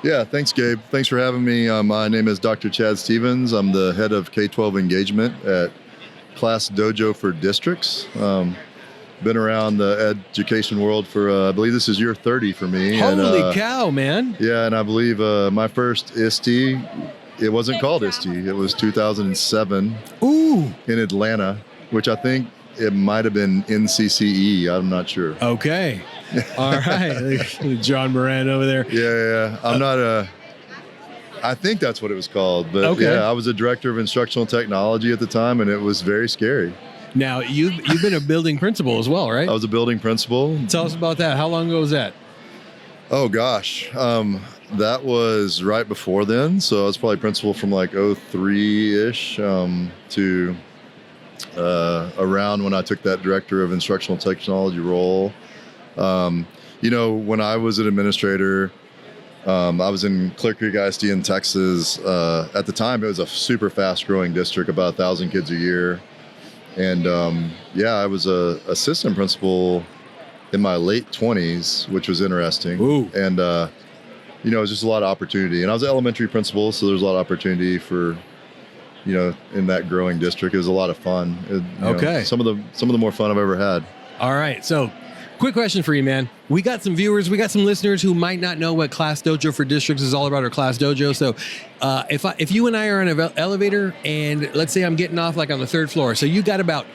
Yeah, thanks, Gabe. Thanks for having me. My name is Dr. Chad Stevens. I'm the head of K-12 engagement at ClassDojo for districts. Been around the education world for, I believe this is year 30 for me. Holy cow, man. Yeah, and I believe my first ISTE, it wasn't called ISTE. It was 2007 in Atlanta, which I think it might have been NCCE. I'm not sure. Okay. All right. John Moran over there. Yeah. I'm not I think that's what it was called. But yeah, I was a director of instructional technology at the time, and it was very scary. Now, you've been a building principal as well, right? I was a building principal. Tell us about that. How long ago was that? Oh, gosh. That was right before then. So I was probably principal from like 03-ish to around when I took that director of instructional technology role. When I was an administrator, I was in Clear Creek ISD in Texas. At the time, it was a super fast growing district, about 1,000 kids a year. And I was a assistant principal in my late 20s, which was interesting. Ooh. And, it was just a lot of opportunity. And I was an elementary principal, so there was a lot of opportunity for, in that growing district. It was a lot of fun. Some of the more fun I've ever had. All right. So quick question for you, man. We got some viewers, we got some listeners who might not know what ClassDojo for Districts is all about, or ClassDojo. So if you and I are in an elevator and let's say I'm getting off like on the 3rd floor. So you got about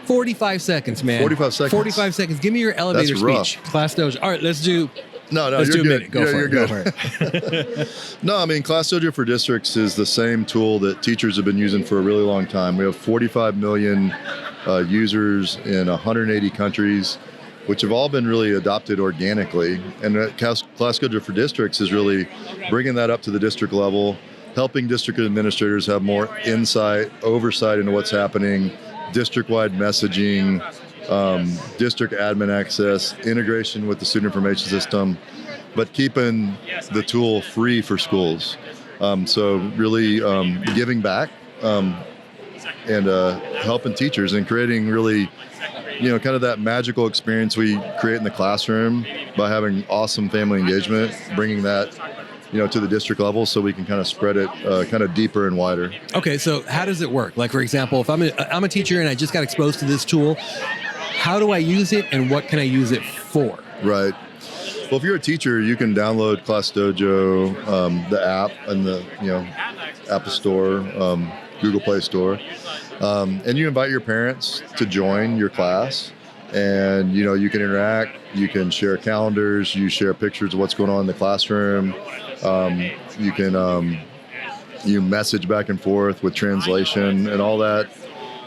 45 seconds, man. 45 seconds. 45 seconds. Give me your elevator speech. ClassDojo. All right, let's do... Let's do you're a minute. good. Go You're for good. No, I mean, ClassDojo for Districts is the same tool that teachers have been using for a really long time. We have 45 million users in 180 countries, which have all been really adopted organically. And ClassDojo for Districts is really bringing that up to the district level, helping district administrators have more oversight into what's happening, district-wide messaging, district admin access, integration with the student information system, but keeping the tool free for schools. So really giving back and helping teachers and creating really, kind of that magical experience we create in the classroom by having awesome family engagement, bringing that, to the district level so we can kind of spread it kind of deeper and wider. Okay, so how does it work? Like, for example, if I'm a teacher and I just got exposed to this tool, how do I use it and what can I use it for? Right. Well, if you're a teacher, you can download ClassDojo, the app, and the Apple Store, Google Play Store, and you invite your parents to join your class. And you can interact, you can share calendars, you share pictures of what's going on in the classroom. You can you message back and forth with translation, and all that.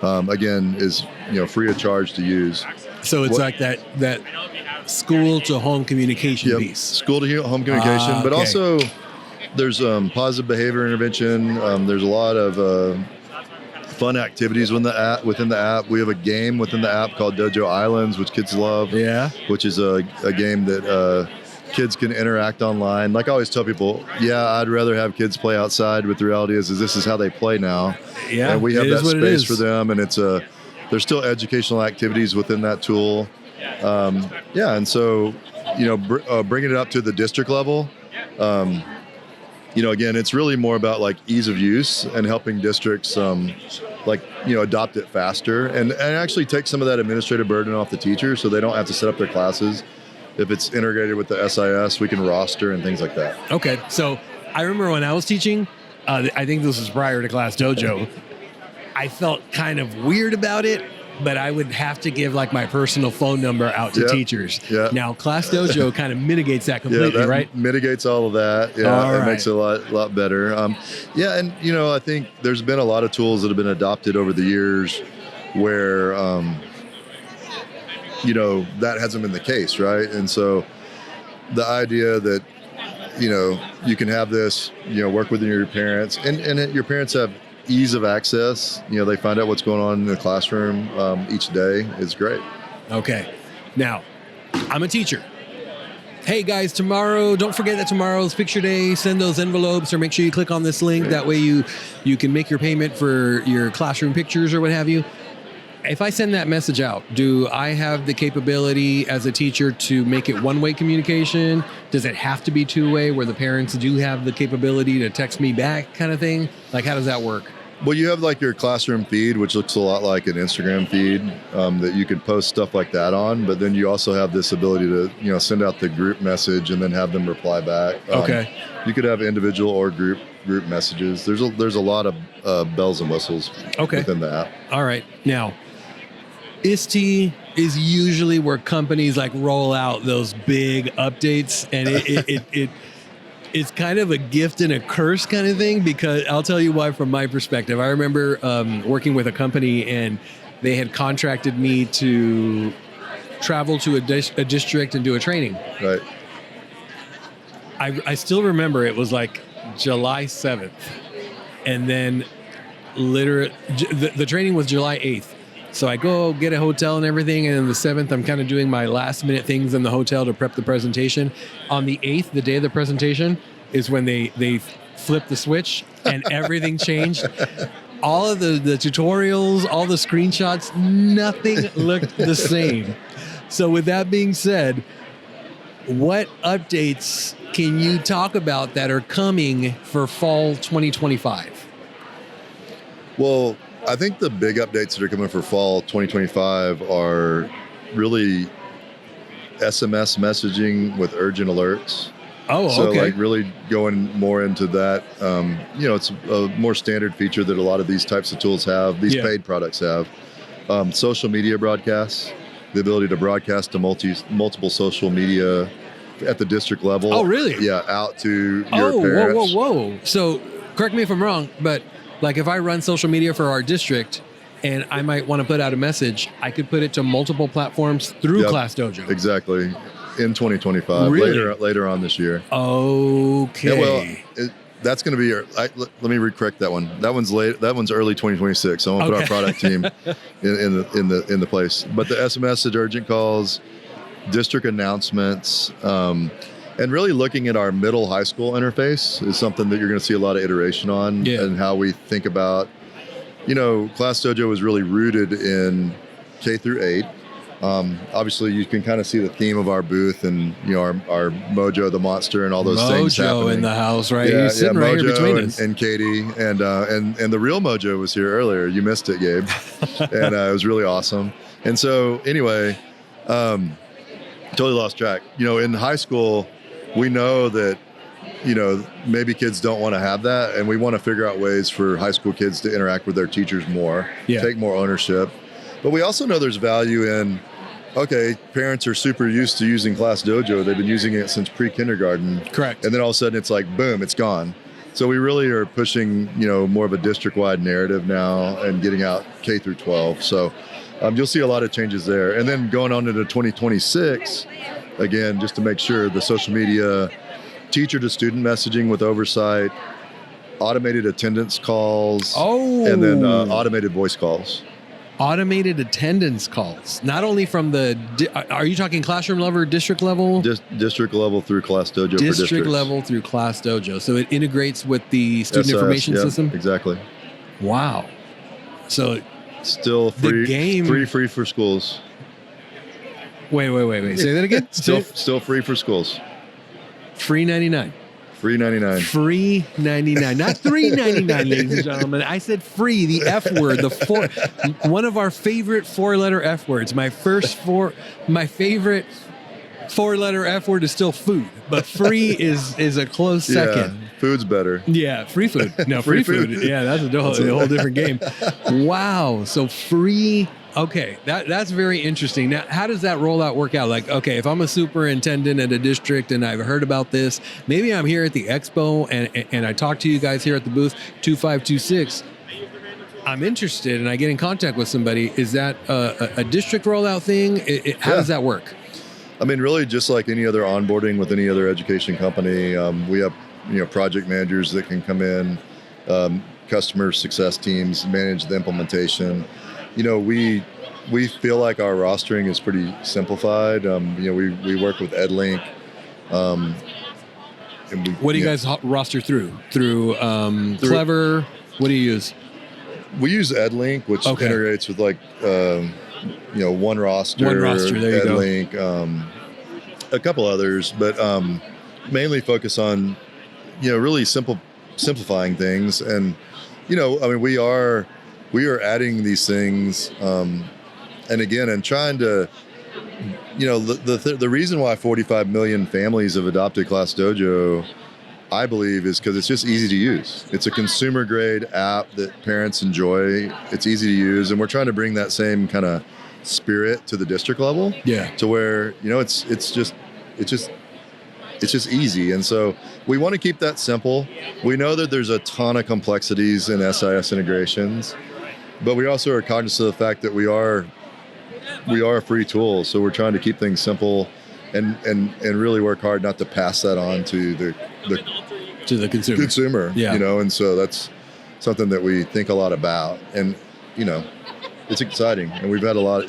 Again, is free of charge to use. So it's like that school to home communication piece. School to home communication, but also there's positive behavior intervention. There's a lot of fun activities within the app. We have a game within the app called Dojo Islands, which kids love. Yeah. Which is a game that kids can interact online. Like I always tell people, I'd rather have kids play outside, but the reality is this is how they play now. Yeah, and we have that space for them, and there's still educational activities within that tool. And so, bringing it up to the district level, again, it's really more about like ease of use and helping districts, adopt it faster and actually take some of that administrative burden off the teachers so they don't have to set up their classes. If it's integrated with the SIS, we can roster and things like that. Okay. So I remember when I was teaching, I think this was prior to ClassDojo, I felt kind of weird about it, but I would have to give like my personal phone number out to teachers. Yeah. Now ClassDojo kind of mitigates that completely, right? Mitigates all of that. Yeah, makes it a lot better. And I think there's been a lot of tools that have been adopted over the years where that hasn't been the case, right? And so the idea that you can have this, work with your parents, and your parents have ease of access. They find out what's going on in the classroom each day is great. Okay. Now, I'm a teacher. Hey guys, don't forget that tomorrow's picture day. Send those envelopes, or make sure you click on this link. That way you can make your payment for your classroom pictures or what have you. if I send that message out, do I have the capability as a teacher to make it one-way communication? Does it have to be two-way where the parents do have the capability to text me back kind of thing? Like, how does that work? Well, you have like your classroom feed, which looks a lot like an Instagram feed that you can post stuff like that on. But then you also have this ability to, send out the group message and then have them reply back. Okay. You could have individual or group messages. There's a lot of bells and whistles within the app. All right. Now, ISTE is usually where companies like roll out those big updates, and it's kind of a gift and a curse kind of thing, because I'll tell you why from my perspective. I remember working with a company, and they had contracted me to travel to a district and do a training. Right. I still remember it was like July 7th. And then literally, the training was July 8th. So I go get a hotel and everything. And then the 7th, I'm kind of doing my last minute things in the hotel to prep the presentation. On the 8th, the day of the presentation, is when they flipped the switch and everything changed. All of the tutorials, all the screenshots, nothing looked the same. So with that being said, what updates can you talk about that are coming for fall 2025? Well, I think the big updates that are coming for fall 2025 are really SMS messaging with urgent alerts. Oh, so okay. like really going more into that. It's a more standard feature that a lot of these types of tools have. These paid products have. Social media broadcasts, the ability to broadcast to multiple social media at the district level. Oh, really? Yeah, out to your parents. Whoa. So correct me if I'm wrong, but like if I run social media for our district and I might want to put out a message, I could put it to multiple platforms through ClassDojo. Exactly. In 2025, Really? later on this year. Okay. Yeah, well, that's going to be let me recorrect that one. That one's late. That one's early 2026. So I'm gonna put our product team in the place. But the SMS and urgent calls, district announcements, and really looking at our middle high school interface is something that you're going to see a lot of iteration on, and how we think about. ClassDojo is really rooted in K through 8. Obviously, you can kind of see the theme of our booth and our Mojo, the monster, and all those things happening. Mojo in the house, right? He's sitting right Mojo here between us. and Katie, and the real Mojo was here earlier. You missed it, Gabe, and it was really awesome. And so, anyway, totally lost track. In high school, we know that maybe kids don't want to have that, and we want to figure out ways for high school kids to interact with their teachers more, take more ownership. But we also know there's value in. Okay, parents are super used to using ClassDojo. They've been using it since pre-kindergarten. Correct. And then all of a sudden it's like, boom, it's gone. So we really are pushing, more of a district-wide narrative now and getting out K through 12. So you'll see a lot of changes there. And then going on into 2026, again, just to make sure, the social media, teacher-to-student messaging with oversight, automated attendance calls, and then automated voice calls. Automated attendance calls, not only from are you talking classroom level or district level? District level through ClassDojo. District level through ClassDojo. So it integrates with the student information system? Exactly. Wow. So still free, free for schools. Wait. Say that again? Still free for schools. Free 99. Free 99. Free 99, not $3.99, ladies and gentlemen. I said free, the F word, one of our favorite 4-letter F words. My favorite 4-letter F word is still food, but free is a close second. Yeah, food's better. Yeah, free food. No, free food. Yeah, that's a whole different game. Wow. So free. Okay, that's very interesting. Now, how does that rollout work out? Like, okay, if I'm a superintendent at a district and I've heard about this, maybe I'm here at the expo and I talk to you guys here at the booth 2526. I'm interested and I get in contact with somebody. Is that a district rollout thing? How does that work? I mean, really, just like any other onboarding with any other education company, we have project managers that can come in, customer success teams manage the implementation. We feel like our rostering is pretty simplified. We work with EdLink. What do you guys roster through? Through Clever? What do you use? We use EdLink, which integrates with like One Roster, there you EdLink, a couple others, but mainly focus on really simplifying things. And we are adding these things, and trying to the reason why 45 million families have adopted ClassDojo, I believe, is because it's just easy to use. It's a consumer grade app that parents enjoy. It's easy to use, and we're trying to bring that same kind of spirit to the district level. Yeah. To where it's just easy, and so we want to keep that simple. We know that there's a ton of complexities in SIS integrations, but we also are cognizant of the fact that we are a free tool, so we're trying to keep things simple and really work hard not to pass that on to the consumer. Yeah. And so that's something that we think a lot about, and it's exciting, and we've had a lot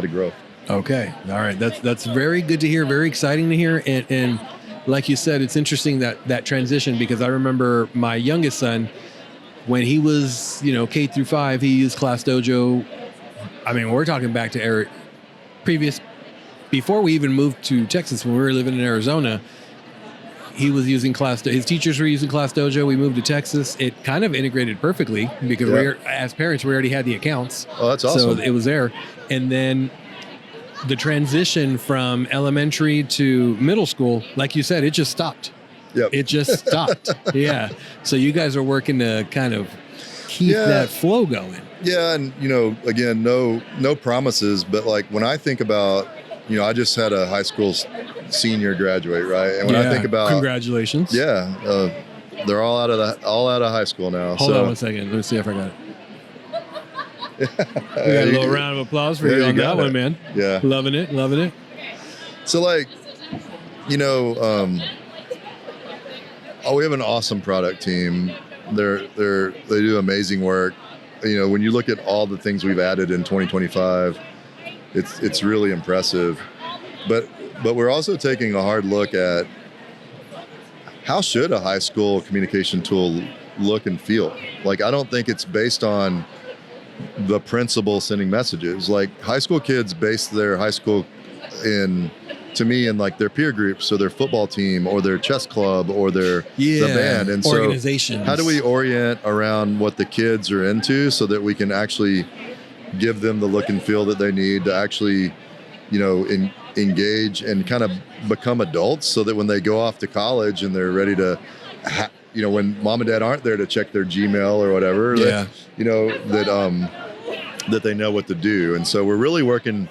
of growth. Okay. All right. That's very good to hear. Very exciting to hear. And like you said, it's interesting that transition, because I remember my youngest son, when he was, K through 5, he used ClassDojo. I mean, we're talking back to before we even moved to Texas, when we were living in Arizona, he was using ClassDojo. His teachers were using ClassDojo. We moved to Texas. It kind of integrated perfectly because as parents, we already had the accounts. Oh, that's awesome. So it was there. And then the transition from elementary to middle school, like you said, it just stopped. Yep. It just stopped. Yeah. So you guys are working to kind of keep that flow going. Yeah. And, again, no promises, but like when I think about, I just had a high school senior graduate, right? And when I think about, congratulations. Yeah. They're all out of high school now. Hold on one second. Let me see if I got it. We got a little round of applause for you on that one, man. Yeah. Loving it. So like, we have an awesome product team. They do amazing work. When you look at all the things we've added in 2025, it's really impressive. But we're also taking a hard look at how should a high school communication tool look and feel. Like, I don't think it's based on the principal sending messages. Like, high school kids base their high school in like their peer groups, or their football team, or their chess club, or the band. And organizations. So how do we orient around what the kids are into so that we can actually give them the look and feel that they need to actually, engage and kind of become adults, so that when they go off to college and they're ready to when mom and dad aren't there to check their Gmail or whatever, that they know what to do. And so we're really working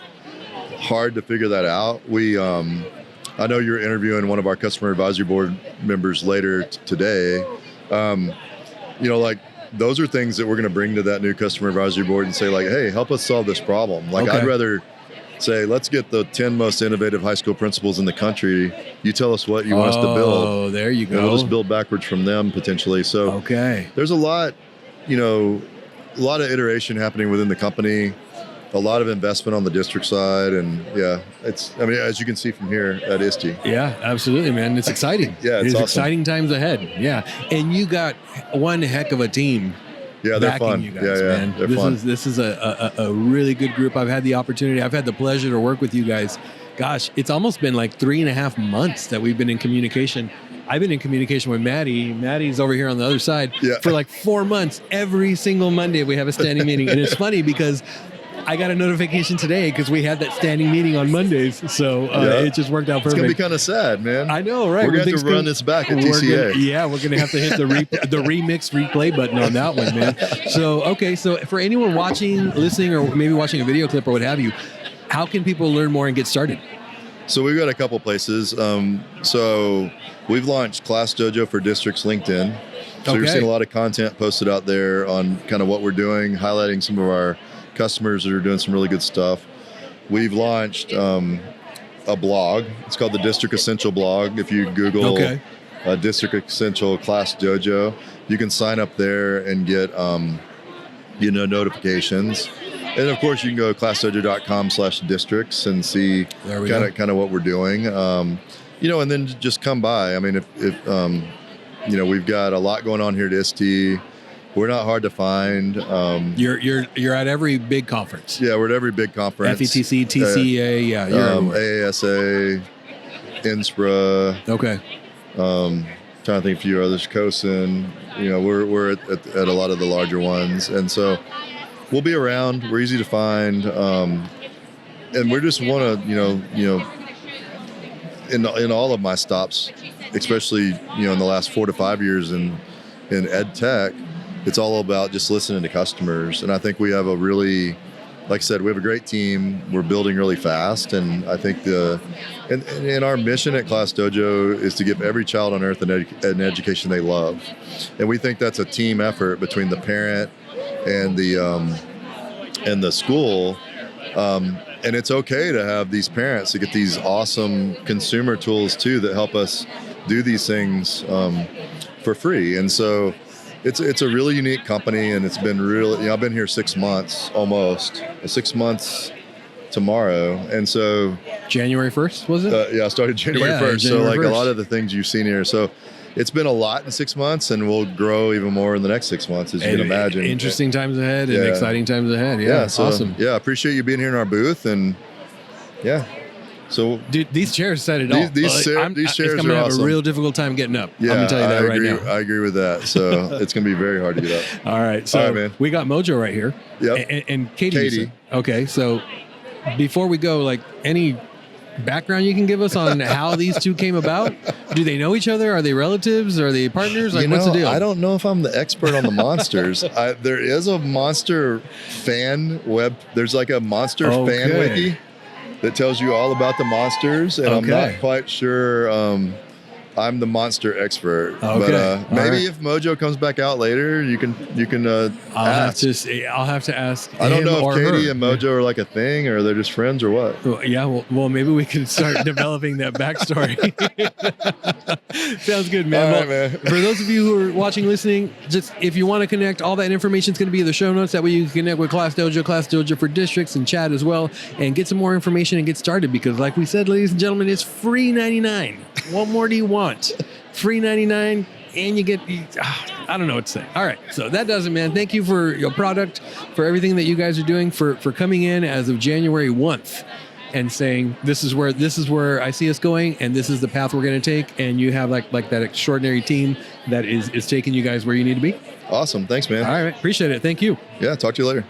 hard to figure that out. I know you're interviewing one of our customer advisory board members later today. Like, those are things that we're going to bring to that new customer advisory board and say, like, hey, help us solve this problem. Like, I'd rather say, let's get the 10 most innovative high school principals in the country. You tell us what you want us to build. Oh, there you go. And we'll just build backwards from them potentially. So there's a lot of iteration happening within the company, a lot of investment on the district side. And as you can see from here at ISTE. Yeah, absolutely, man. It's exciting. Yeah, it's awesome. Exciting times ahead. Yeah. And you got one heck of a team. Yeah, they're fun. You guys, man. They're fun. This is a really good group. I've had the pleasure to work with you guys. Gosh, it's almost been like 3.5 months that we've been in communication. I've been in communication with Maddie. Maddie's over here on the other side for like 4 months. Every single Monday we have a standing meeting. And it's funny because I got a notification today because we had that standing meeting on Mondays. So it just worked out perfect. It's going to be kind of sad, man. I know, right? We're going to have to run this back at TCA. We're going to have to hit the remix replay button on that one, man. So for anyone watching, listening, or maybe watching a video clip or what have you, how can people learn more and get started? So we've got a couple places. So we've launched ClassDojo for Districts LinkedIn. So you're seeing a lot of content posted out there on kind of what we're doing, highlighting some of our customers that are doing some really good stuff. We've launched a blog. It's called the District Essential blog. If you Google District Essential ClassDojo, you can sign up there and get notifications. And of course, you can go to classdojo.com/districts and see kind of what we're doing. And then just come by. I mean, if we've got a lot going on here at ISTE. We're not hard to find. You're at every big conference. Yeah, we're at every big conference. FETC, TCA, yeah. You're everywhere. AASA, INSPRA. Okay. Trying to think of a few others. COSIN. We're at a lot of the larger ones, and so we'll be around. We're easy to find, and we just want to, in all of my stops, especially in the last 4 to 5 years in edtech, it's all about just listening to customers. And I think we have a really, like I said, we have a great team. We're building really fast, and I think and our mission at ClassDojo is to give every child on earth an education they love, and we think that's a team effort between the parent and the school. And it's okay to have these parents to get these awesome consumer tools too that help us do these things for free. And so it's a really unique company, and it's been really, I've been here 6 months, almost 6 months tomorrow. And so January 1st, was it? Yeah, I started January 1st. January so 1st. A lot of the things you've seen here. So it's been a lot in 6 months, and we'll grow even more in the next 6 months, as you can imagine. Interesting times ahead and exciting times ahead. Yeah, so, awesome. Yeah, I appreciate you being here in our booth, and so dude, these chairs said it all. These chairs I'm are gonna have awesome. a real difficult time getting up. Yeah, I'm gonna tell you that right now. I agree with that. So it's gonna be very hard to get up. All right, so man. we got Mojo right here. Yep. And Katie. Katie. Okay, so before we go, like, any background you can give us on how these two came about? Do they know each other? Are they relatives? Are they partners? Like, what's the deal? I don't know if I'm the expert on the monsters. There is a monster fan web. There's like a monster fan wiki that tells you all about the monsters, and I'm not quite sure I'm the monster expert. Okay. But maybe if Mojo comes back out later, you can ask. I'll have to ask. I don't know if Katie her. and Mojo are like a thing, or they're just friends, or what. Well, maybe we can start developing that backstory. Sounds good, man. All right, man. For those of you who are watching, listening, just if you want to connect, all that information is going to be in the show notes. That way you can connect with ClassDojo for districts, and chat as well, and get some more information and get started. Because, like we said, ladies and gentlemen, it's free 99. What more do you want? Free 99, and you get, I don't know what to say. All right, so that does it, man. Thank you for your product, for everything that you guys are doing, for coming in as of January 1st and saying, this is where I see us going, and this is the path we're going to take. And you have like that extraordinary team that is taking you guys where you need to be. Awesome. Thanks, man. All right, appreciate it. Thank you. Yeah, talk to you later.